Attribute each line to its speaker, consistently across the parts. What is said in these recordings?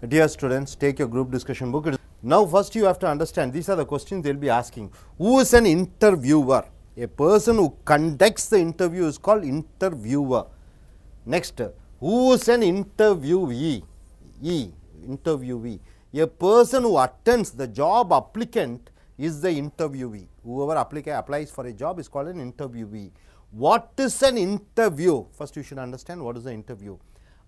Speaker 1: Dear students, take your group discussion book. Now first you have to understand, these are the questions they will be asking. Who is an interviewer? A person who conducts the interview is called interviewer. Next, who is an interviewee? Interviewee. A person who attends, the job applicant is the interviewee. Whoever applies for a job is called an interviewee. What is an interview? First you should understand what is the interview.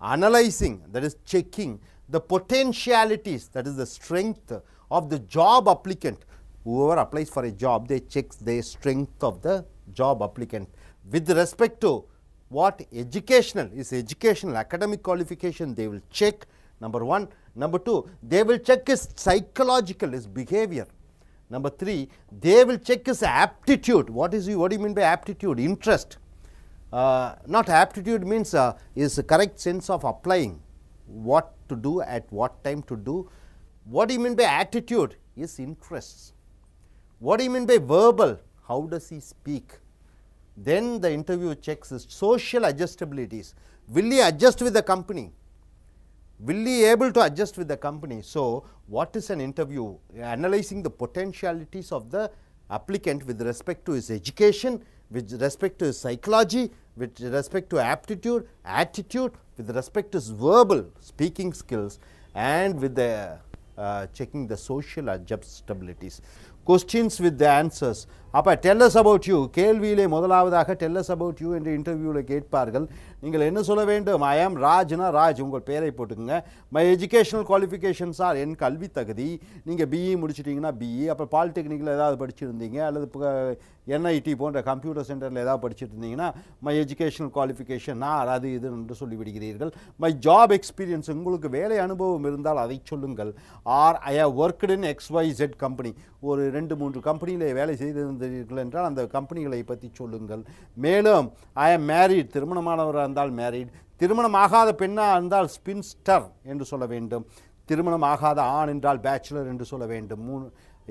Speaker 1: Analyzing, that is checking the potentialities, that is the strength of the job applicant. Whoever applies for a job, they check the strength of the job applicant with respect to what educational is, educational academic qualification they will check, number one. Number two, they will check his psychological, his behavior. Number three, they will check his aptitude. What do you mean by aptitude? Interest. Not aptitude means is the correct sense of applying, what to do at what time to do. What do you mean by attitude? Is interests. What do you mean by verbal? How does he speak? Then the interview checks his social adjustabilities. Will he adjust with the company? Will he able to adjust with the company? So what is an interview? Analyzing the potentialities of the applicant with respect to his education, with respect to his psychology, with respect to aptitude, attitude, with respect to his verbal speaking skills, and with the checking the social adjustabilities. Questions with the answers. அப்போ tell us about you. கேள்வியிலே முதலாவதாக tell us about you என்ற இன்டர்வியூவில் கேட்பார்கள். நீங்கள் என்ன சொல்ல வேண்டும்? I am ராஜ்னா Raj, உங்கள் பேரை போட்டுக்குங்க. My educational qualifications are, என் கல்வி தகுதி. நீங்கள் பிஇ முடிச்சிட்டிங்கன்னா பிஇ, அப்புறம் பாலிடெக்னிக்கில் ஏதாவது படிச்சிருந்தீங்க, அல்லது என்ஐடி போன்ற கம்ப்யூட்டர் சென்டரில் ஏதாவது படிச்சுட்டு இருந்தீங்கன்னா மை எஜுகேஷனல் குவாலிஃபிகேஷன் அது இது என்று சொல்லிவிடுகிறீர்கள். மை ஜாப் எக்ஸ்பீரியன்ஸ், உங்களுக்கு வேலை அனுபவம் இருந்தால் அதை சொல்லுங்கள். Are I have worked in XYZ company, ஒரு 2-3 கம்பெனியில் வேலை செய்திருந்தீர்கள் என்றால் அந்த கம்பெனிகளை பற்றி சொல்லுங்கள். மேலும் ஐ ஆம் மேரிட், திருமணமானவராக இருந்தால் மேரிட், திருமணமாகாத பெண்ணாக இருந்தால் ஸ்பின்ஸ்டர் என்று சொல்ல வேண்டும். திருமணமாகாத ஆண் என்றால் பேச்சுலர் என்று சொல்ல வேண்டும்.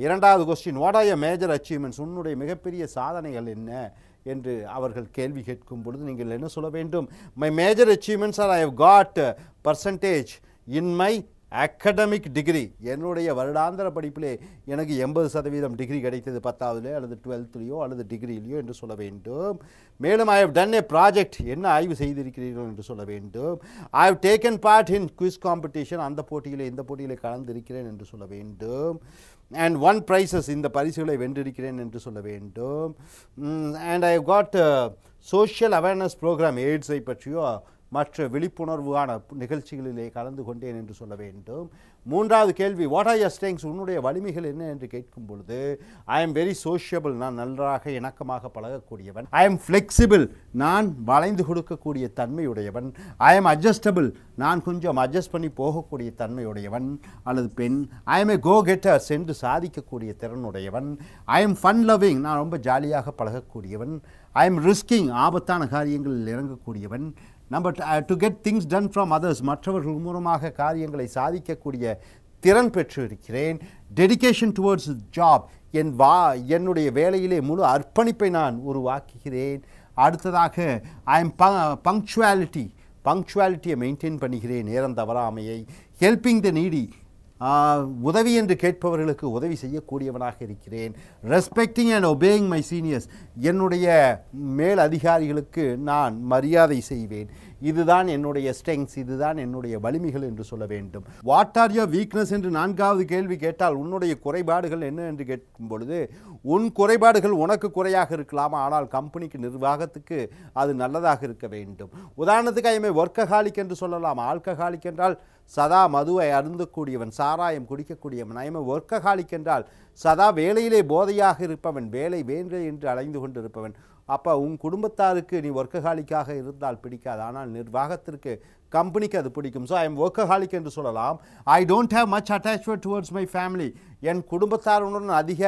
Speaker 1: இரண்டாவது question, what are your major achievements, உன்னுடைய மிகப்பெரிய சாதனைகள் என்ன என்று அவர்கள் கேள்வி கேட்கும் பொழுது நீங்கள் என்ன சொல்ல வேண்டும்? My major achievements are I have got percentage in my academic degree, என்னுடைய வருடாந்திர படிப்பிலே எனக்கு 80% டிகிரி கிடைத்தது, 10ஆவதுலேயோ அல்லது 12லேயோ அல்லது டிகிரியிலையோ என்று சொல்ல வேண்டும். மேலும் I have done a project, என்ன ஆய்வு செய்திருக்கிறீர்கள் என்று சொல்ல வேண்டும். I have taken part in quiz competition, அந்த போட்டியிலே இந்த போட்டியிலே கலந்திருக்கிறேன் என்று சொல்ல வேண்டும். அண்ட் ஒன் ப்ரைஸஸ், இந்த பரிசுகளை வென்றிருக்கிறேன் என்று சொல்ல வேண்டும். And I have got social awareness programme, எய்ட்ஸை பற்றியோ மற்ற விழிப்புணர்வான நிகழ்ச்சிகளிலே கலந்து கொண்டேன் என்று சொல்ல வேண்டும். மூன்றாவது கேள்வி, வாட் ஆர் யுவர் ஸ்ட்ரெங்த்ஸ், உன்னுடைய வலிமைகள் என்ன என்று கேட்கும் பொழுது ஐ எம் வெரி சோஷியபிள், நான் நன்றாக இணக்கமாக பழகக்கூடியவன். ஐ எம் ஃப்ளெக்சிபிள், நான் வளைந்து கொடுக்கக்கூடிய தன்மையுடையவன். ஐ எம் அட்ஜஸ்டபிள், நான் கொஞ்சம் அட்ஜஸ்ட் பண்ணி போகக்கூடிய தன்மையுடையவன் அல்லது பெண். I M A go getter, சென்று சாதிக்கக்கூடிய திறனுடையவன். ஐ எம் ஃபன் லவ்விங், நான் ரொம்ப ஜாலியாக பழகக்கூடியவன். ஐ எம் ரிஸ்கிங், ஆபத்தான காரியங்களில் இறங்கக்கூடியவன். Number to get things done from others, மற்றவர்கள் மூலமாக காரியங்களை சாதிக்கக்கூடிய திறன் பெற்று இருக்கிறேன். டெடிகேஷன் டுவர்ட்ஸ் ஜாப், என்னுடைய வேலையிலே முழு அர்ப்பணிப்பை நான் உருவாக்குகிறேன். அடுத்ததாக ஐ எம் பங்க்சுவாலிட்டியை மெயின்டைன் பண்ணுகிறேன், நேரம் தவறாமையை. ஹெல்பிங் த நீடி, உதவி என்று கேட்பவர்களுக்கு உதவி செய்யக்கூடியவனாக இருக்கிறேன். Respecting and obeying my seniors, என்னுடைய மேல் அதிகாரிகளுக்கு நான் மரியாதை செய்வேன். இதுதான் என்னுடைய ஸ்ட்ரெங்க்ஸ், இதுதான் என்னுடைய வலிமைகள் என்று சொல்ல வேண்டும். வாட் ஆர் யுவர் வீக்னஸ் என்று நான்காவது கேள்வி கேட்டால் உன்னுடைய குறைபாடுகள் என்ன என்று கேட்கும் பொழுது உன் குறைபாடுகள் உனக்கு குறையாக இருக்கலாம், ஆனால் கம்பெனிக்கு நிர்வாகத்துக்கு அது நல்லதாக இருக்க வேண்டும். உதாரணத்துக்கு ஐ எம் ஏ ஒர்க்கஹாலிக் என்று சொல்லலாம். ஆல்கஹாலிக் என்றால் சதா மதுவை அருந்தக்கூடியவன், சாராயம் குடிக்கக்கூடியவன். ஐ எம் ஏ ஒர்க்கஹாலிக் என்றால் சதா வேலையிலே போதையாக இருப்பவன், வேலை வேண்டே என்று அலைந்து கொண்டு இருப்பவன். அப்போ உன் குடும்பத்தாருக்கு நீ ஒர்க்கஹாலிக்காக இருந்தால் பிடிக்காது, ஆனால் நிர்வாகத்திற்கு கம்பெனிக்கு அது பிடிக்கும். ஸோ ஐ எம் ஒர்க்கஹாலிக் என்று சொல்லலாம். I don't have much attachment towards my family, என் குடும்பத்தாருடன் அதிக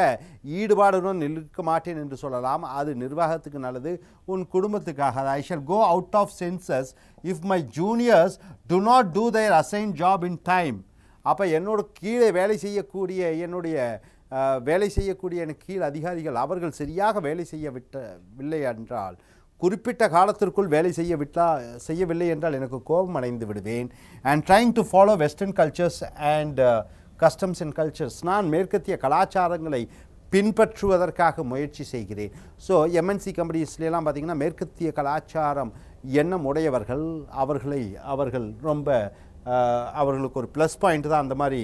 Speaker 1: ஈடுபாடுடன் இருக்க மாட்டேன் என்று சொல்லலாம். அது நிர்வாகத்துக்கு நல்லது, உன் குடும்பத்துக்காக. I shall go out of senses if my juniors do not do their assign job in time. அப்போ என்னோட கீழே வேலை செய்யக்கூடிய எனக்கு கீழ் அதிகாரிகள் அவர்கள் சரியாக வேலை செய்யவில்லை என்றால் குறிப்பிட்ட காலத்திற்குள் வேலை செய்யவில்லை என்றால் எனக்கு கோபம் அடைந்து விடுவேன். And trying to follow western cultures and customs and cultures, நான் மேற்கத்திய கலாச்சாரங்களை பின்பற்றுவதற்காக முயற்சி செய்கிறேன். ஸோ எம்என்சி கம்பெனிஸ்லாம் பார்த்திங்கன்னா மேற்கத்திய கலாச்சாரம் எண்ணம் உடையவர்கள், அவர்கள் ரொம்ப அவர்களுக்கு ஒரு ப்ளஸ் பாயிண்ட் தான் அந்த மாதிரி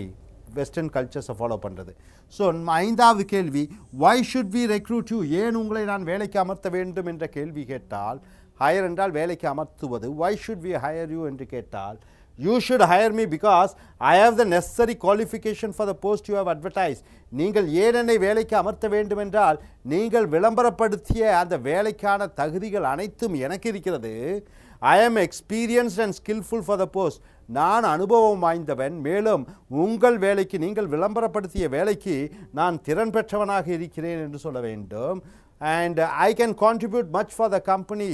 Speaker 1: வெஸ்டர்ன் கல்ச்சர்ஸை ஃபாலோ பண்ணுறது. ஸோ 5வது கேள்வி, why should we recruit you, ஏன் உங்களை நான் வேலைக்கு அமர்த்த வேண்டும் என்ற கேள்வி கேட்டால், ஹையர் என்றால் வேலைக்கு அமர்த்துவது, why should we hire you என்று கேட்டால், you should hire me because I have the necessary qualification for the post you have advertised. நீங்கள் ஏன் என்னை வேலைக்கு அமர்த்த வேண்டும் என்றால், நீங்கள் விளம்பரப்படுத்திய அந்த வேலைக்கான தகுதிகள் அனைத்தும் எனக்கு இருக்கிறது. I am experienced and skillful for the post. நான் அனுபவம் வாய்ந்தவன், மேலும் உங்கள் வேலைக்கு, நீங்கள் விளம்பரப்படுத்திய வேலைக்கு நான் திறன் பெற்றவனாக இருக்கிறேன் என்று சொல்ல வேண்டும். And I can contribute much for the company.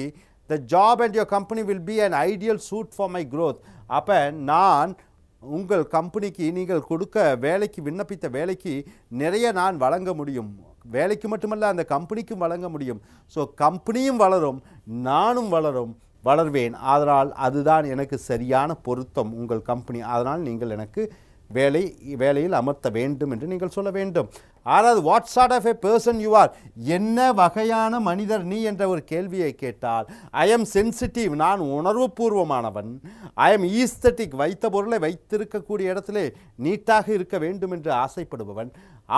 Speaker 1: The job at your company will be an ideal suit for my growth. அப்போ நான் உங்கள் கம்பெனிக்கு நீங்கள் கொடுக்க வேலைக்கு விண்ணப்பித்த வேலைக்கு நிறைய நான் வழங்க முடியும். வேலைக்கு மட்டுமல்ல, அந்த கம்பெனிக்கும் வழங்க முடியும். ஸோ கம்பெனியும் வளரும், நானும் வளர்வேன். அதனால் அதுதான் எனக்கு சரியான பொருத்தம் உங்கள் கம்பெனி. அதனால் நீங்கள் எனக்கு வேலையில் அமர்த்த வேண்டும் என்று நீங்கள் சொல்ல வேண்டும். 6வது, what sort of a person you are, என்ன வகையான மனிதர் நீ என்ற ஒரு கேள்வியை கேட்டால், ஐ எம் சென்சிட்டிவ், நான் உணர்வுபூர்வமானவன். ஐ எம் ஈஸ்தட்டிக், வைத்த பொருளை வைத்திருக்கக்கூடிய இடத்திலே நீட்டாக இருக்க வேண்டும் என்று ஆசைப்படுபவன்.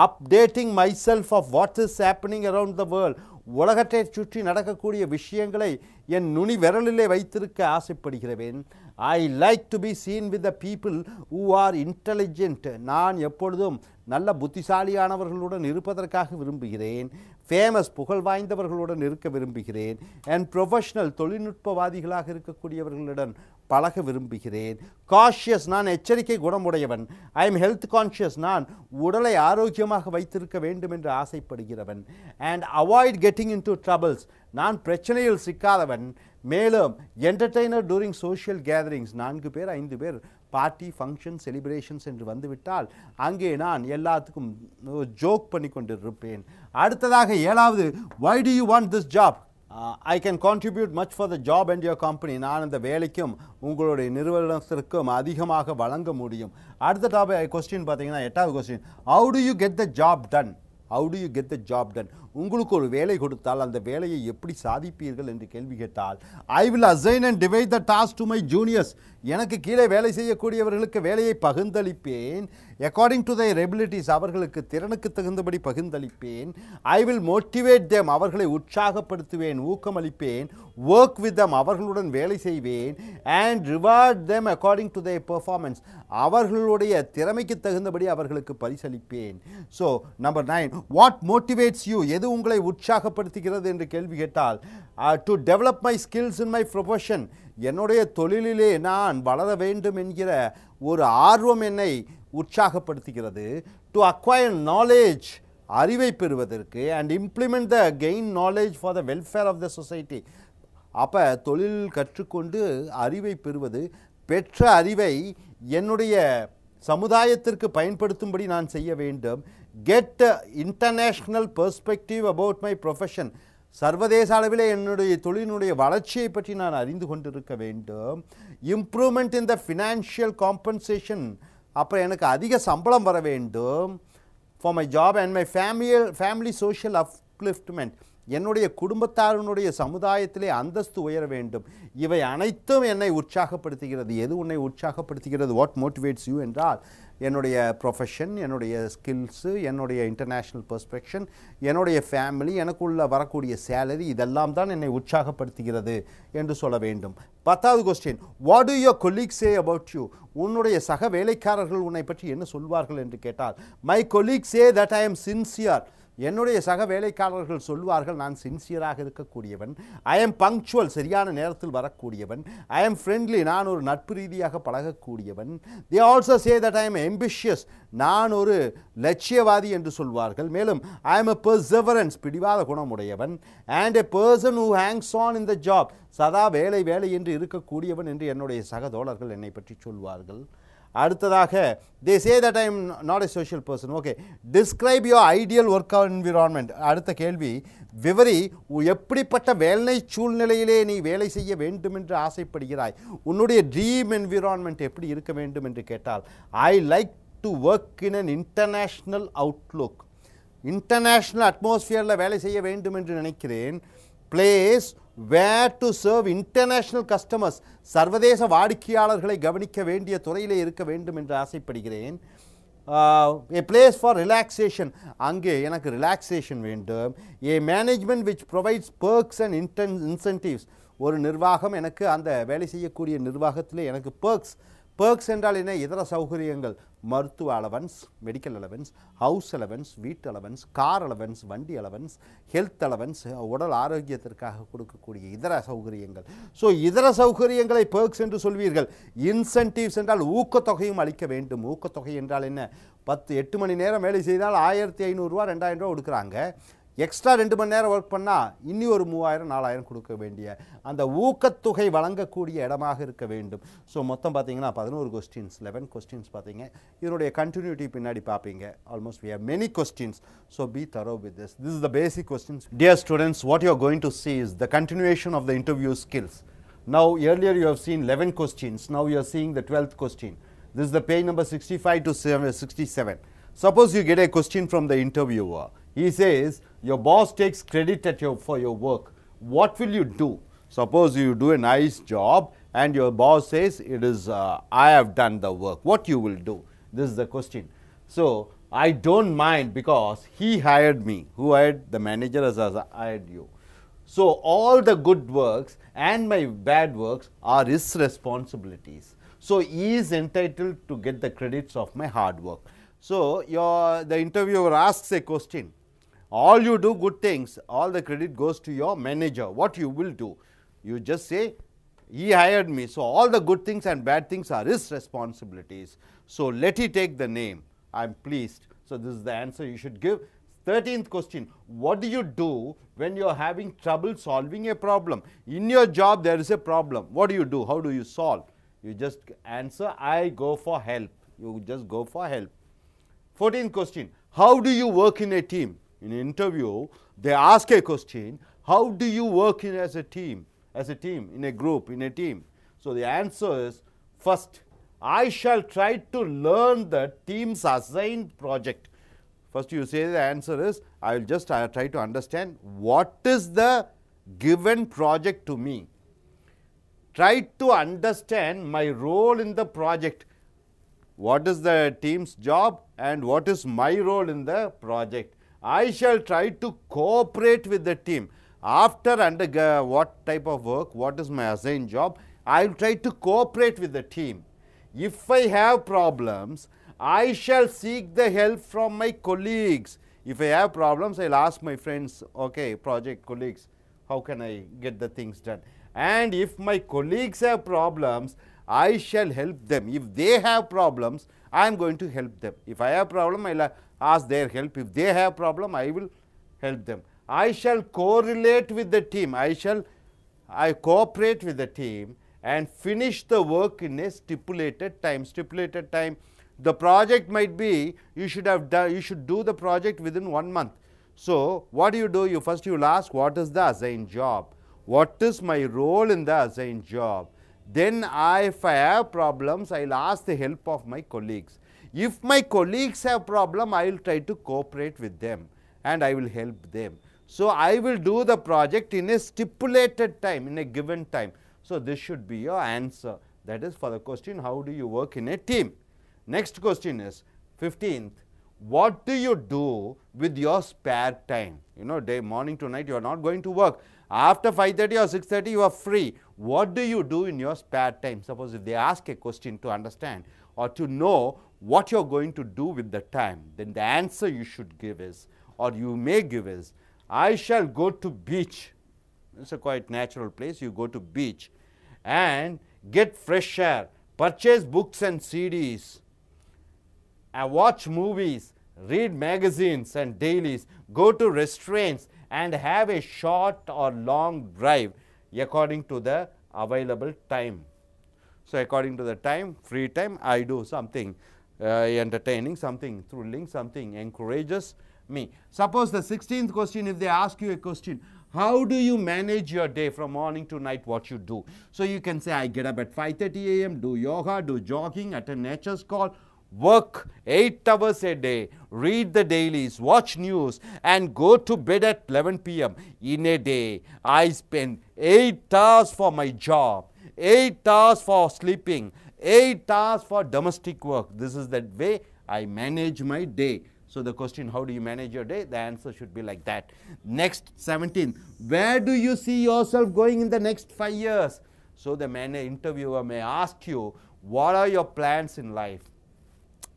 Speaker 1: Updating myself of what is happening around the world, உலகத்தை சுற்றி நடக்கக்கூடிய விஷயங்களை என் நுனி விரலிலே வைத்திருக்க ஆசைப்படுகிறேன். I like to be seen with the people who are intelligent, நான் எப்பொழுதும் நல்ல புத்திசாலியானவர்களுடன் இருப்பதற்காக விரும்புகிறேன். ஃபேமஸ், புகழ் வாய்ந்தவர்களுடன் இருக்க விரும்புகிறேன். அண்ட் ப்ரொஃபஷனல், தொழில்நுட்பவாதிகளாக இருக்கக்கூடியவர்களுடன் பழக விரும்புகிறேன். காஷியஸ், நான் எச்சரிக்கை குணமுடையவன். ஐ எம் ஹெல்த் கான்ஷியஸ், நான் உடலை ஆரோக்கியமாக வைத்திருக்க வேண்டும் என்று ஆசைப்படுகிறவன். And avoid getting into troubles, நான் பிரச்சனையில் சிக்காதவன். மேலும் என்டர்டெய்னர் டூரிங் சோஷியல் கேதரிங்ஸ், 4 பேர் 5 பேர் பார்ட்டி, ஃபங்க்ஷன், செலிப்ரேஷன்ஸ் என்று வந்துவிட்டால் அங்கே நான் எல்லாத்துக்கும் ஜோக் பண்ணி கொண்டிருப்பேன். அடுத்ததாக 7வது, why do you want this job? I can contribute much for the job and your company. நான் அந்த வேலைக்கும் உங்களுடைய நிறுவனத்திற்கும் அதிகமாக வழங்க முடியும். அடுத்த டாபிக் கொஸ்டின் பார்த்தீங்கன்னா 8வது question, how do you get the job done? How do you get the job done? உங்களுக்கு ஒரு வேலை கொடுத்தால் அந்த வேலையை எப்படி சாதிப்பீர்கள் என்று கேள்வி கேட்டால், I will assign and divide the task to my juniors, எனக்கு கீழே வேலை செய்யக்கூடியவர்களுக்கு வேலையை பகிர்ந்தளிப்பேன். அக்கார்டிங் டு their abilities, அவர்களுக்கு திறனுக்கு தகுந்தபடி பகிர்ந்தளிப்பேன். ஐ வில் மோட்டிவேட் them, அவர்களை உற்சாகப்படுத்துவேன், ஊக்கமளிப்பேன். ஒர்க் வித் them, அவர்களுடன் வேலை செய்வேன். And reward them according to their performance, அவர்களுடைய திறமைக்கு தகுந்தபடி அவர்களுக்கு பரிசளிப்பேன். So number 9, what motivates you, எது உங்களை உற்சாகப்படுத்துகிறது என்று கேள்வி கேட்டால், to develop my skills in my profession, என்னுடைய தொழிலிலே நான் வளர வேண்டும் என்கிற ஒரு ஆர்வம் என்னை உற்சாகப்படுத்துகிறது. டு அக்வயர் நாலேஜ், அறிவை பெறுவதற்கு. And implement the gain knowledge for the welfare of the society, அப்போ தொழில் கற்றுக்கொண்டு அறிவை பெறுவது, பெற்ற அறிவை என்னுடைய சமுதாயத்திற்கு பயன்படுத்தும்படி நான் செய்ய வேண்டும். Get international perspective about my profession, சர்வதேச அளவிலே என்னுடைய தொழிலினுடைய வளர்ச்சியை பற்றி நான் அறிந்து கொண்டிருக்க வேண்டும். Improvement in the financial compensation, அப்புறம் எனக்கு அதிக சம்பளம் வர வேண்டும். For my job and my family social upliftment, என்னுடைய குடும்பத்தாரனுடைய சமுதாயத்திலே அந்தஸ்து உயர வேண்டும். இவை அனைத்தும் என்னை உற்சாகப்படுத்துகிறது. எது உன்னை உற்சாகப்படுத்துகிறது? வாட் மோட்டிவேட்ஸ் யூ என்றால், என்னுடைய ப்ரொஃபஷன், என்னுடைய ஸ்கில்ஸு, என்னுடைய இன்டர்நேஷ்னல் பெர்ஸ்பெக்ஷன், என்னுடைய ஃபேமிலி, எனக்குள்ள வரக்கூடிய சேலரி, இதெல்லாம் தான் என்னை உற்சாகப்படுத்துகிறது என்று சொல்ல வேண்டும். 10வது question, what do your colleagues say about you, உன்னுடைய சக வேலைக்காரர்கள் உன்னை பற்றி என்ன சொல்வார்கள் என்று கேட்டால், my colleagues say that I am sincere, என்னுடைய சக வேலைக்காரர்கள் சொல்வார்கள் நான் சின்சியராக இருக்கக்கூடியவன். ஐ எம் பங்க்சுவல், சரியான நேரத்தில் வரக்கூடியவன். ஐ எம் ஃப்ரெண்ட்லி, நான் ஒரு நட்பு ரீதியாக பழகக்கூடியவன். They also say that I am ambitious, நான் ஒரு லட்சியவாதி என்று சொல்வார்கள். மேலும் ஐ எம் எ பெர்செவரன்ஸ், பிடிவாத குணமுடையவன். And a person who hangs on in the job, சதா வேலை என்று இருக்கக்கூடியவன் என்று என்னுடைய சக தோழர்கள் என்னை பற்றி சொல்வார்கள். அடுத்ததாக they say that I am not a social person. Okay, describe your ideal work environment. அடுத்த கேள்வி, விவரி எப்படிப்பட்ட வேலை சூழ்நிலையிலே நீ வேலை செய்ய வேண்டும் என்று ஆசைப்படுகிறாய், உன்னுடைய ட்ரீம் என்விரான்மெண்ட் எப்படி இருக்க வேண்டும் என்று கேட்டால், I like to work in an international outlook. International அட்மாஸ்பியரில் வேலை செய்ய வேண்டும் என்று நினைக்கிறேன். Place where to serve international customers, சர்வதேச வாடிக்கையாளர்களை கவனிக்க வேண்டிய துறையிலே இருக்க வேண்டும் என்று ஆசைப்படுகிறேன். a place for relaxation, அங்கே எனக்கு ரிலாக்ஸேஷன் வேண்டும். a management which provides perks and incentives, ஒரு நிர்வாகம் எனக்கு அந்த வேலை செய்யக்கூடிய நிர்வாகத்திலே எனக்கு perks என்றால் என்ன, இதர சௌகரியங்கள், மருத்துவ allowance, medical allowance, house allowance, வீட்டு அலவன்ஸ், கார் அலவன்ஸ், வண்டி அலவன்ஸ், ஹெல்த் அலவன்ஸ், உடல் ஆரோக்கியத்திற்காக கொடுக்கக்கூடிய இதர சௌகரியங்கள். ஸோ இதர சௌகரியங்களை perks என்று சொல்வீர்கள். இன்சென்டிவ்ஸ் என்றால் ஊக்கத்தொகையும் அளிக்க வேண்டும். ஊக்கத்தொகை என்றால் என்ன, 8 மணி நேரம் வேலை செய்தால் 1500 ரூபா 2000 ரூபா கொடுக்குறாங்க. எக்ஸ்ட்ரா 2 மணி நேரம் ஒர்க் பண்ணால் இன்னி ஒரு 3000 4000 கொடுக்க வேண்டிய அந்த ஊக்கத்தொகை வழங்கக்கூடிய இடமாக இருக்க வேண்டும். ஸோ மொத்தம் பார்த்தீங்கன்னா 11 கொஸ்டின்ஸ், 11 கொஸ்டின்ஸ் பார்த்தீங்க. இதனுடைய கண்டினியூட்டி பின்னாடி பார்ப்பீங்க. Almost we have many questions, so be thorough with this. This is the basic questions. Dear students, what you are going to see is the continuation of the interview skills. Now earlier you have seen 11 questions, now you are seeing the 12th question. This is the page number 65 to 67. Suppose you get a question from the interviewer. He says your boss takes credit for your work. What will you do? Suppose you do a nice job and your boss says it is I have done the work. What you will do? This is the question. So I don't mind because he hired me. Who hired? The manager has hired you. So all the good works and my bad works are his responsibilities. So he is entitled to get the credits of my hard work. So the interviewer asks a question. All you do good things, all the credit goes to your manager. What you will do? You just say, he hired me, so all the good things and bad things are his responsibilities. So let he take the name. I am pleased. So this is the answer you should give. 13th question, what do you do when you are having trouble solving a problem? In your job there is a problem. What do you do? How do you solve? You just answer, I go for help. You just go for help. 14th question, how do you work in a team? In an interview, they ask a question, how do you work as a team, in a group, in a team? So the answer is, first, I shall try to learn the team's assigned project. First you say the answer is, I will just try to understand what is the given project to me. Try to understand my role in the project. What is the team's job and what is my role in the project? I shall try to cooperate with the team. After what type of work, what is my assigned job, I will try to cooperate with the team. If I have problems, I shall seek the help from my colleagues. If I have problems, I will ask my friends, okay, project colleagues, how can I get the things done? And if my colleagues have problems, I shall help them. If they have problems, I am going to help them. If I have problem, I will ask their help. If they have problem, I will help them. I shall correlate with the team. I cooperate with the team and finish the work in a stipulated time. Stipulated time, the project might be, you should do the project within 1 month. So what do? You first will ask, what is the assigned job? What is my role in the assigned job? Then if I have problems, I will ask the help of my colleagues. If my colleagues have problem, I will try to cooperate with them and I will help them. So I will do the project in a stipulated time, in a given time. So this should be your answer. That is for the question, how do you work in a team? Next question is 15th. What do you do with your spare time? You know, morning to night you are not going to work. After 5:30 or 6:30 you are free. What do you do in your spare time? Suppose if they ask a question to understand or to know what you are going to do with the time, then the answer you should give is, or you may give is, I shall go to beach. It's a quite natural place. You go to beach and get fresh air, purchase books and CDs, watch movies, read magazines and dailies, go to restaurants and have a short or long drive according to the available time. So, according to the time, free time, I do something entertaining, something thrilling, something encourages me. Suppose the 16th question, if they ask you a question, how do you manage your day from morning to night, what you do? So, you can say, I get up at 5:30 a.m., do yoga, do jogging, attend nature's call, work 8 hours a day, read the dailies, watch news and go to bed at 11 p.m. In a day, I spend 8 hours for my job, 8 hours for sleeping, 8 hours for domestic work. This is the way I manage my day. So, the question, how do you manage your day? The answer should be like that. Next, 17, where do you see yourself going in the next 5 years? So, the interviewer may ask you, what are your plans in life?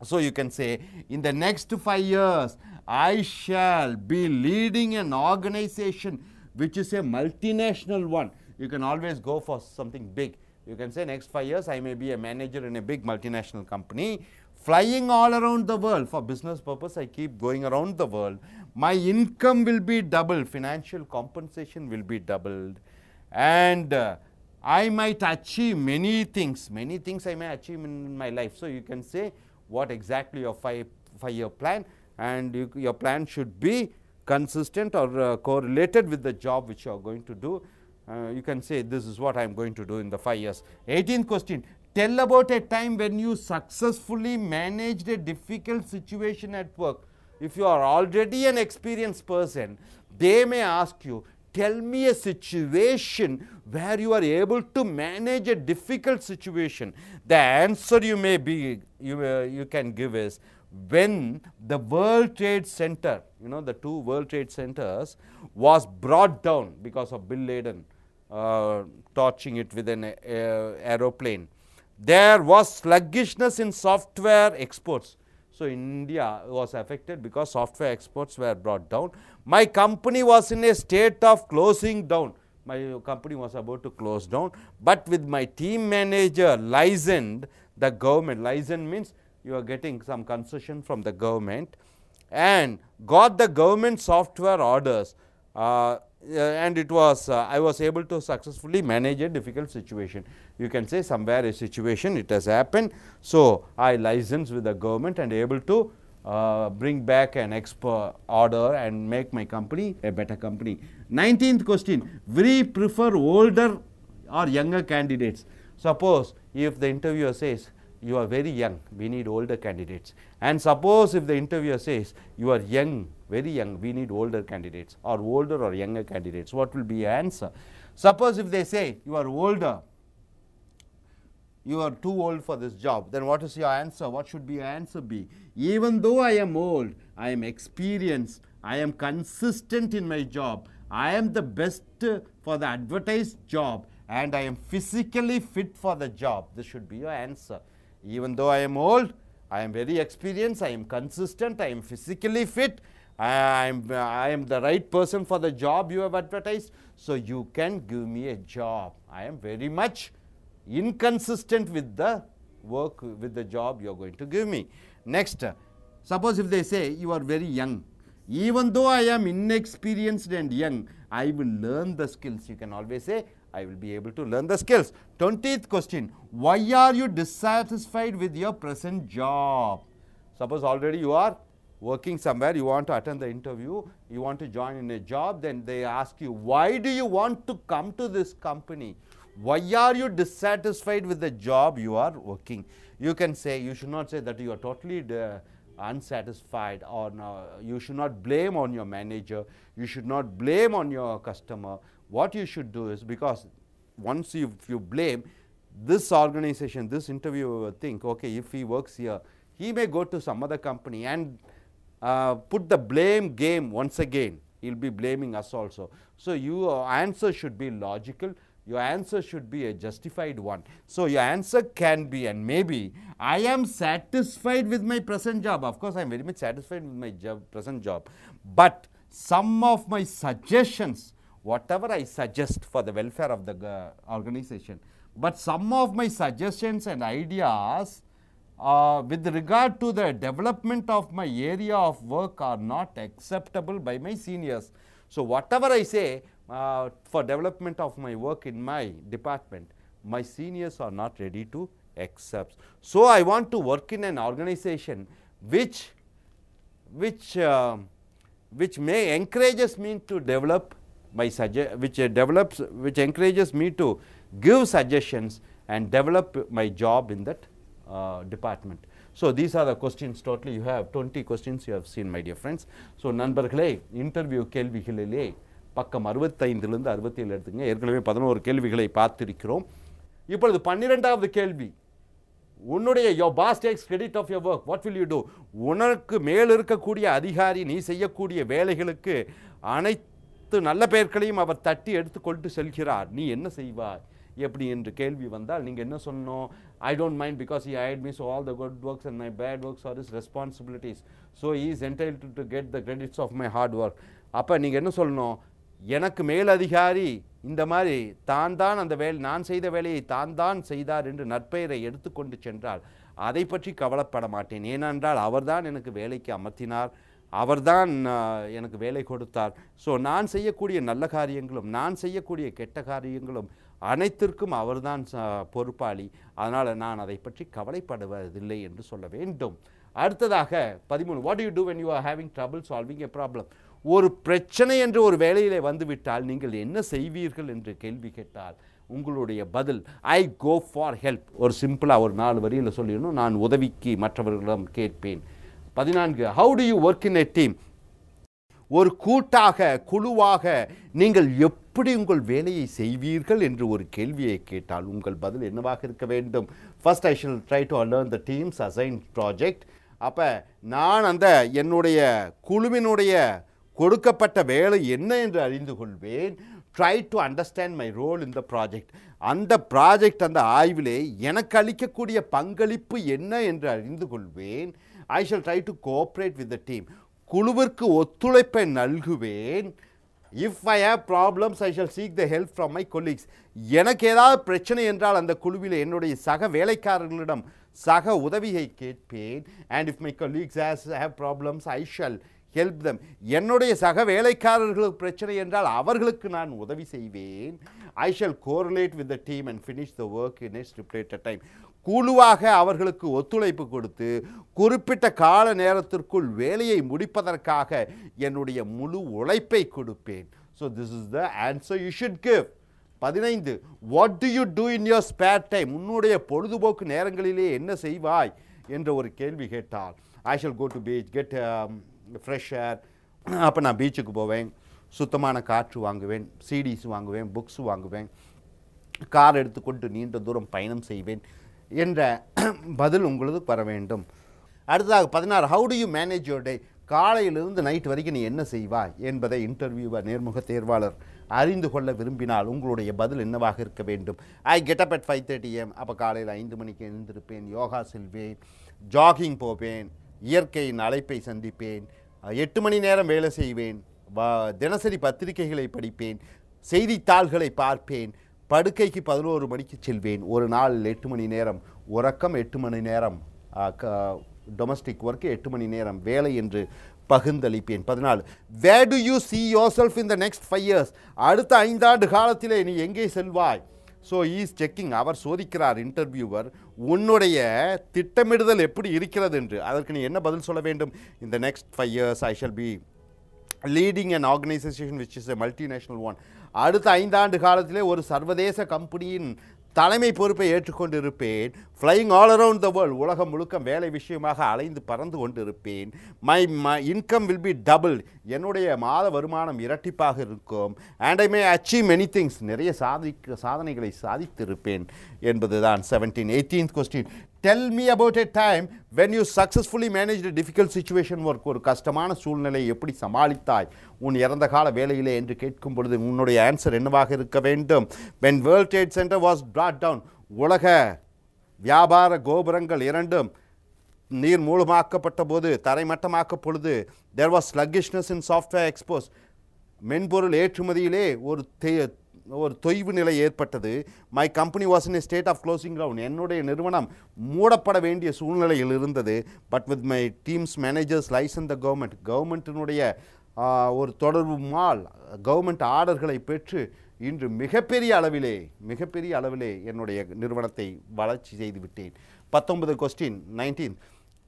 Speaker 1: So, you can say, in the next 5 years, I shall be leading an organization which is a multinational one. You can always go for something big. You can say, next 5 years, I may be a manager in a big multinational company, flying all around the world. For business purpose, I keep going around the world. My income will be doubled, financial compensation will be doubled, and I might achieve many things I may achieve in my life. So, you can say what exactly your 5-year plan, and your plan should be consistent or correlated with the job which you are going to do. You can say, this is what I am going to do in the 5 years. 18th question, tell about a time when you successfully managed a difficult situation at work. If you are already an experienced person, they may ask you, tell me a situation where you are able to manage a difficult situation. The answer you may be, you can give is, when the World Trade Center, the 2 World Trade Centers was brought down because of Bin Laden torching it with an aeroplane. There was sluggishness in software exports. So, India was affected because software exports were brought down. My company was in a state of closing down. My company was about to close down, but with my team manager licensed the government. License means you are getting some concession from the government, and got the government software orders, and it was I was able to successfully manage a difficult situation. You can say, somewhere a situation it has happened. So, I licensed with the government and able to bring back an export order and make my company a better company. 19th question, we prefer older or younger candidates. Suppose if the interviewer says, you are very young, we need older candidates, and suppose if the interviewer says, you are young, very young, we need older candidates, or older or younger candidates, what will be your answer? Suppose if they say, you are older, you are too old for this job, then what is your answer? What should be your answer be? Even though I am old, I am experienced, I am consistent in my job, I am the best for the advertised job, and I am physically fit for the job. This should be your answer. Even though I am old, I am very experienced, I am consistent, I am physically fit, I am the right person for the job you have advertised, so you can give me a job. I am very much inconsistent with the work, with the job you are going to give me. Next, suppose if they say, you are very young, even though I am inexperienced and young, I will learn the skills. You can always say, I will be able to learn the skills. 20th question, why are you dissatisfied with your present job? Suppose already you are working somewhere, you want to attend the interview, you want to join in a job, then they ask you, why do you want to come to this company? Why are you dissatisfied with the job you are working? You can say, you should not say that you are totally unsatisfied, or no, you should not blame on your manager, you should not blame on your customer. What you should do is, because once if you blame, this organization, this interviewer will think, okay, if he works here, he may go to some other company and put the blame game once again. He will be blaming us also. So, your answer should be logical. Your answer should be a justified one. So, your answer can be, and maybe, I am satisfied with my present job. Of course, I am very much satisfied with my present job, but some of my suggestions, whatever I suggest for the welfare of the organization, but some of my suggestions and ideas with regard to the development of my area of work are not acceptable by my seniors. So, whatever I say for development of my work in my department, my seniors are not ready to accept. So I want to work in an organization which may encourages me to develop my which encourages me to give suggestions and develop my job in that department. So these are the questions. Totally you have 20 questions you have seen, my dear friends. So நண்பர்களே, interview கேள்விகளிலே பக்கம் 65லிருந்து 67 எடுத்துங்க. ஏற்கனவே 11 கேள்விகளை பார்த்திருக்கிறோம். இப்பொழுது 12வது கேள்வி. உன்னுடைய your boss takes credit of your work, what will you do? உனக்கு மேல் இருக்கக்கூடிய அதிகாரி நீ செய்யக்கூடிய வேலைகளுக்கு அனைத்து நல்ல பெயர்களையும் அவர் தட்டி எடுத்துக்கொண்டு செல்கிறார், நீ என்ன செய்வாய் எப்படி என்று கேள்வி வந்தால் நீங்கள் என்ன சொல்லணும்? I don't mind because he hired me, so all the good works and my bad works are his responsibilities, so he is entitled to get the credits of my hard work. அப்போ நீங்கள் என்ன சொல்லணும்? எனக்கு மேலதிகாரி இந்த மாதிரி தான் அந்த நான் செய்த வேலையை தான் செய்தார் என்று நற்பெயரை எடுத்துக்கொண்டு சென்றால் அதை பற்றி கவலைப்பட மாட்டேன். ஏனென்றால் அவர்தான் எனக்கு வேலைக்கு அமர்த்தினார், அவர்தான் எனக்கு வேலை கொடுத்தார். ஸோ நான் செய்யக்கூடிய நல்ல காரியங்களும் நான் செய்யக்கூடிய கெட்ட காரியங்களும் அனைத்திற்கும் அவர்தான் பொறுப்பாளி. அதனால் நான் அதை பற்றி கவலைப்படுவதில்லை என்று சொல்ல வேண்டும். அடுத்ததாக 13, what do you do when you are having trouble solving a problem? ஒரு பிரச்சனை என்று ஒரு வேலையிலே வந்துவிட்டால் நீங்கள் என்ன செய்வீர்கள் என்று கேள்வி கேட்டால் உங்களுடைய பதில் ஐ கோ ஃபார் ஹெல்ப். ஒரு சிம்பிளாக ஒரு 4 வரியில் சொல்லிடணும், நான் உதவிக்கு மற்றவர்களிடம் கேட்பேன். 14, how to you work in a team? ஒரு கூட்டாக குழுவாக நீங்கள் எப்படி உங்கள் வேலையை செய்வீர்கள் என்று ஒரு கேள்வியை கேட்டால் உங்கள் பதில் என்னவாக இருக்க வேண்டும்? First I shall try to learn the teams assign project. அப்போ நான் அந்த என்னுடைய குழுவினுடைய கொடுக்கப்பட்ட வேலை என்ன என்று அறிந்து கொள்வேன். Try to understand my role in the project. அந்த ப்ராஜெக்ட் அந்த ஆய்விலே எனக்கு அளிக்கக்கூடிய பங்களிப்பு என்ன என்று அறிந்து கொள்வேன். I shall try to cooperate with the team. குழுவிற்கு ஒத்துழைப்பை நல்குவேன். If I have problems I shall seek the help from my colleagues. எனக்கு ஏதாவது பிரச்சனை என்றால் அந்த குழுவில் என்னுடைய சக வேலைக்காரர்களிடம் சக உதவியை கேட்பேன். And if my colleagues have problems I shall help them. என்னுடைய சக வேலைக்காரர்களுக்கு பிரச்சனை என்றால் அவர்களுக்கு நான் உதவி செய்வேன். ஐ shall correlate with the team and finish the work in a stipulated time. குழுவாக அவர்களுக்கு ஒத்துழைப்பு கொடுத்து குறிப்பிட்ட கால நேரத்திற்குள் வேலையை முடிப்பதற்காக என்னுடைய முழு உழைப்பை கொடுப்பேன். So this is the answer you should give. 15, what do you do in your spare time? உன்னுடைய பொழுதுபோக்கு நேரங்களிலே என்ன செய்வாய் என்ற ஒரு கேள்வி கேட்டால் I shall go to beach, get fresh air. அப்போ நான் பீச்சுக்கு போவேன், சுத்தமான காற்று வாங்குவேன், சிடிஸ் வாங்குவேன், புக்ஸ் வாங்குவேன், கார் எடுத்துக்கொண்டு நீண்ட தூரம் பயணம் செய்வேன் என்ற பதில் உங்களுக்கு வர வேண்டும். அடுத்ததாக 16, how to you manage your day? காலையிலிருந்து நைட் வரைக்கும் நீ என்ன செய்வாய் என்பதை இன்டர்வியூவர் நேர்முக தேர்வாளர் அறிந்து கொள்ள விரும்பினால் உங்களுடைய பதில் என்னவாக இருக்க வேண்டும்? I get up at 5:30 AM. அப்போ காலையில் 5 மணிக்கு எழுந்திருப்பேன், யோகா செல்வேன், ஜாகிங் போவேன், இயற்கையின் அழைப்பை சந்திப்பேன், 8 மணி நேரம் வேலை செய்வேன், தினசரி பத்திரிகைகளை படிப்பேன், செய்தித்தாள்களை பார்ப்பேன், படுக்கைக்கு 11 மணிக்கு செல்வேன். ஒரு நாள் 8 மணி நேரம் உறக்கம், 8 மணி நேரம் டொமஸ்டிக் ஒர்க்கு, 8 மணி நேரம் வேலை என்று பகிர்ந்தளிப்பேன். 14, where do you see yourself in the next 5 years? அடுத்த 5 ஆண்டு காலத்திலே நீ எங்கே செல்வாய்? So is checking. அவர் சோதிக்கிறார் இன்டர்வியூவர் உன்னுடைய திட்டமிடுதல் எப்படி இருக்கிறது என்று. அதற்கு நீ என்ன பதில் சொல்ல வேண்டும்? இந்த next 5 years I shall be leading an organisation which is a multinational one. அடுத்த 5 ஆண்டு காலத்திலே ஒரு சர்வதேச கம்பெனியின் தலைமை பொறுப்பை ஏற்றுக்கொண்டு இருப்பேன். Flying all around the world, உலகம் முழுக்க வேலை விஷயமாக அலைந்து பறந்து கொண்டு இருப்பேன். My income will be double, என்னுடைய மாத வருமானம் இரட்டிப்பாக இருக்கும். And I May achieve many things, நிறைய சாதனைகளை சாதித்திருப்பேன் என்பதுதான் 17. 18th question, tell me about a time when you successfully managed a difficult situation work. ஒரு கஷ்டமான சூழ்நிலையை எப்படி சமாளித்தாய் உன் இறந்த கால வேலையிலே என்று கேட்கும் பொழுது உன்னுடைய ஆன்சர் என்னவாக இருக்க வேண்டும்? when World Trade Center was brought down, உலக வியாபார கோபுரங்கள் இரண்டும் நீர் மூலமாக்கப்பட்ட போது, தரைமட்டமாக்க பொழுது, there was sluggishness in software exports, மென்பொருள் ஏற்றுமதியிலே ஒரு தொய்வு நிலை ஏற்பட்டது. My company was in a state of closing down, என்னுடைய நிறுவனம் மூடப்பட வேண்டிய சூழ்நிலையில் இருந்தது. But with my teams managers liaison the கவர்மெண்ட்டினுடைய ஒரு தொடர்பு மால் கவர்மெண்ட் ஆர்டர்களை பெற்று இன்று மிகப்பெரிய அளவிலே என்னுடைய நிறுவனத்தை வளர்ச்சி செய்து விட்டேன். 19 question 19.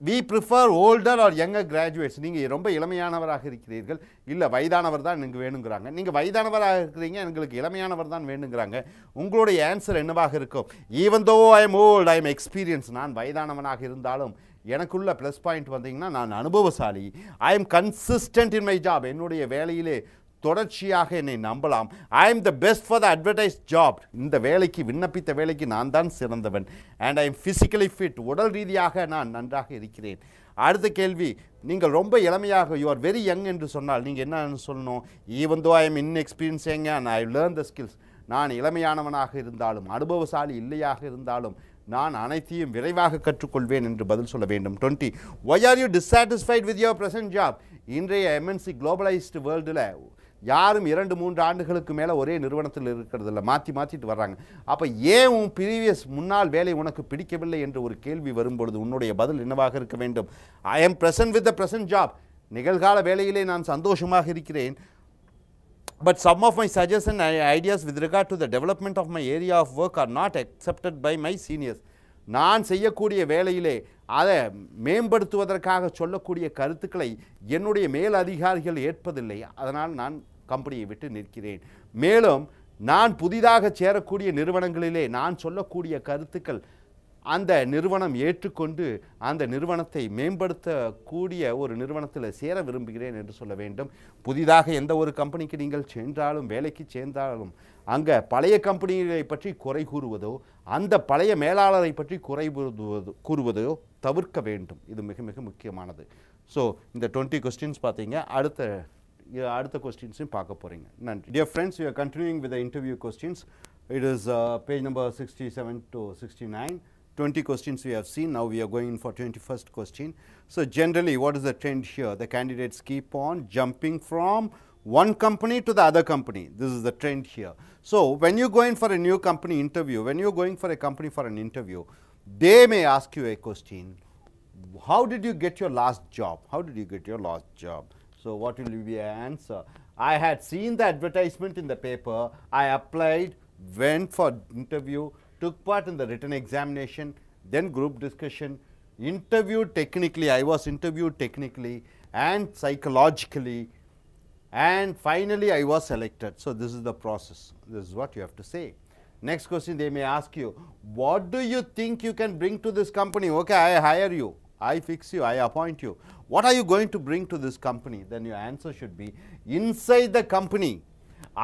Speaker 1: We prefer older or younger graduates. நீங்கள் ரொம்ப இளமையானவராக இருக்கிறீர்கள், இல்லை வயதானவர் தான் எனக்கு வேணுங்கிறாங்க. நீங்கள் வயதானவராக இருக்கிறீங்க, எங்களுக்கு இளமையானவர் தான் வேணுங்கிறாங்க. உங்களுடைய ஆன்சர் என்னவாக இருக்கும்? Even though I am old, I am experienced. நான் வயதானவனாக இருந்தாலும் எனக்குள்ள ப்ளஸ் பாயிண்ட் வந்தீங்கன்னா நான் அனுபவசாலி. I am consistent in my job. என்னுடைய வேலையிலே தொடர்ச்சியாக என்னை நம்பலாம். I am the best for the advertise job. இந்த வேலைக்கு விண்ணப்பித்த வேலைக்கு நான் தான் சிறந்தவன். And I am physically fit. உடல் ரீதியாக நான் நன்றாக இருக்கிறேன். அடுத்த கேள்வி, நீங்கள் ரொம்ப இளமையாக யூ ஆர் வெரி யங் என்று சொன்னால் நீங்கள் என்ன சொல்லணும்? Even though I am inexperiencing and I learn the skills. நான் இளமையானவனாக இருந்தாலும் அனுபவசாலி இல்லையாக இருந்தாலும் நான் அனைத்தையும் விரைவாக கற்றுக்கொள்வேன் என்று பதில் சொல்ல வேண்டும். 20. Why are you dissatisfied with your present job? இன்றைய எம்என்சி குளோபலைஸ்டு வேர்ல்டில் யாரும் 2-3 ஆண்டுகளுக்கு மேலே ஒரே நிறுவனத்தில் இருக்கிறதில்ல, மாற்றிட்டு வர்றாங்க. அப்போ ஏன் உன் முன்னாள் வேலை உனக்கு பிடிக்கவில்லை என்று ஒரு கேள்வி வரும்பொழுது உன்னுடைய பதில் என்னவாக இருக்க வேண்டும்? I am present with the present job. நிகழ்கால வேலையிலே நான் சந்தோஷமாக இருக்கிறேன். But some of my suggestions and ideas with regard to the development of my area of work are not accepted by my seniors. நான் செய்யக்கூடிய வேலையிலே அதை மேம்படுத்துவதற்காக சொல்லக்கூடிய கருத்துக்களை என்னுடைய மேல் அதிகாரிகள் ஏற்பதில்லை. அதனால் நான் கம்பெனியை விட்டு நிற்கிறேன். மேலும் நான் புதிதாக சேரக்கூடிய நிறுவனங்களிலே நான் சொல்லக்கூடிய கருத்துக்கள் அந்த நிறுவனம் ஏற்றுக்கொண்டு அந்த நிறுவனத்தை மேம்படுத்தக்கூடிய ஒரு நிறுவனத்தில் சேர விரும்புகிறேன் என்று சொல்ல வேண்டும். புதிதாக எந்த ஒரு கம்பெனிக்கு நீங்கள் சென்றாலும் வேலைக்கு சேர்ந்தாலும் அங்கே பழைய கம்பெனிகளை பற்றி குறை கூறுவதோ அந்த பழைய மேலாளரை பற்றி குறை கூறுவதோ தவிர்க்க வேண்டும். இது மிக மிக முக்கியமானது. ஸோ இந்த 20 கொஸ்டின்ஸ் பார்த்தீங்க. அடுத்த கொஸ்டின்ஸையும் பார்க்க போகிறீங்க. நன்றி. Dear friends, we are continuing with the interview questions. It is page number 67 to 69. 20 questions we have seen. Now we are going for 21st question. So generally, what is the trend here? The candidates keep on jumping from one company to the other company. This is the trend here. So when you go in for a new company interview, when you are going for a company for an interview, they may ask you a question. How did you get your last job? How did you get your last job? So what will be your answer? I had seen the advertisement in the paper. I applied, went for interview, took part in the written examination, then group discussion, interviewed technically. I was interviewed technically and psychologically, and finally I was selected. So this is the process. This is what you have to say. Next question, they may ask you, what do you think you can bring to this company? Okay, I hire you, I fix you, I appoint you. What are you going to bring to this company? Then your answer should be, inside the company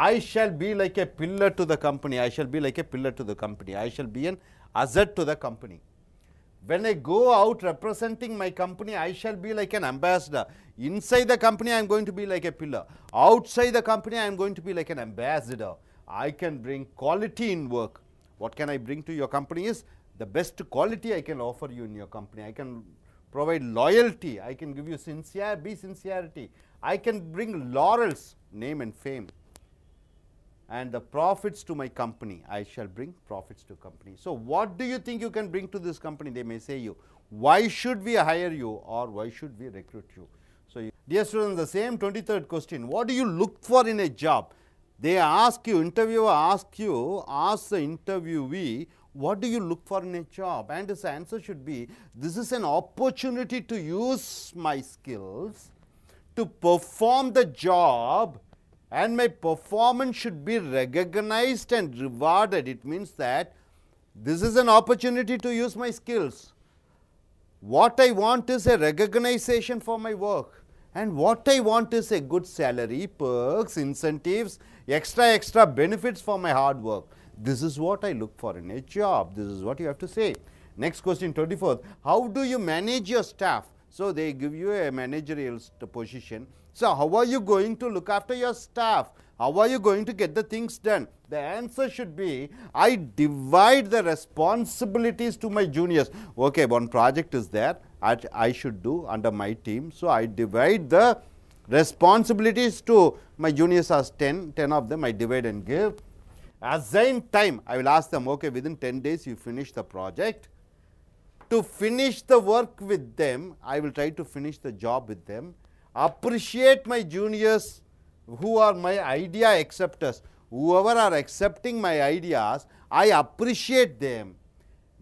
Speaker 1: I shall be like a pillar to the company. I shall be like a pillar to the company. I shall be an asset to the company. When I go out representing my company, I shall be like an ambassador. Inside the company, I am going to be like a pillar. Outside the company, I am going to be like an ambassador. I can bring quality in work. What can I bring to your company is the best quality I can offer you in your company. I can provide loyalty. I can give you sincerity. I can bring laurels, name and fame. And the profits to my company. I shall bring profits to company. So what do you think you can bring to this company? They may say you. Why should we hire you or why should we recruit you? So dear students, the same 23rd question. What do you look for in a job? They ask you, interviewer ask the interviewee, what do you look for in a job? And his answer should be, this is an opportunity to use my skills to perform the job, and my performance should be recognized and rewarded. It means that this is an opportunity to use my skills. What I want is a recognition for my work, and what I want is a good salary, perks, incentives, extra benefits for my hard work. This is what I look for in a job. This is what you have to say. Next question, 24th. How do you manage your staff? So they give you a managerial position. So how are you going to look after your staff? How are you going to get the things done? The answer should be, I divide the responsibilities to my juniors. Okay, one project is there I should do under my team. So I divide the responsibilities to my juniors as 10 of them I divide and give. Assign time. I will ask them, okay, within 10 days you finish the project. To finish the work with them, I will try to finish the job with them. Appreciate my juniors who are my idea acceptors. whoever are accepting my ideas, I appreciate them,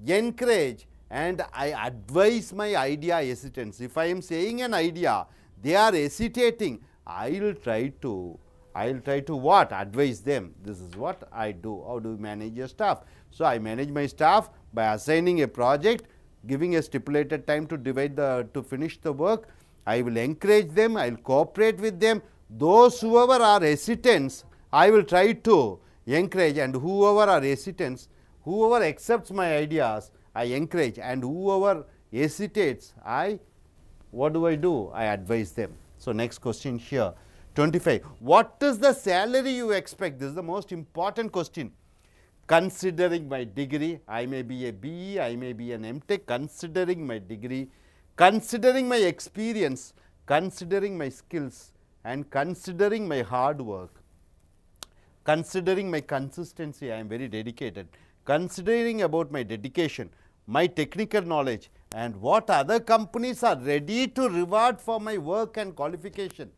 Speaker 1: encourage, and I advise my idea hesitants. If I am saying an idea, they are hesitating, I will try to what? Advise them. This is what I do. How do you manage your staff? So, I manage my staff by assigning a project, giving a stipulated time to finish the work. I will encourage them, I will cooperate with them. Those whoever are hesitants, I will try to encourage, and whoever are hesitants, whoever accepts my ideas, I encourage, and whoever hesitates, what do? I advise them. So, next question here, 25. What is the salary you expect? This is the most important question. Considering my degree, I may be a BE, I may be an MTech, considering my degree, considering my experience, considering my skills, and considering my hard work, considering my consistency, I am very dedicated, considering about my dedication, my technical knowledge, and what other companies are ready to reward for my work and qualification.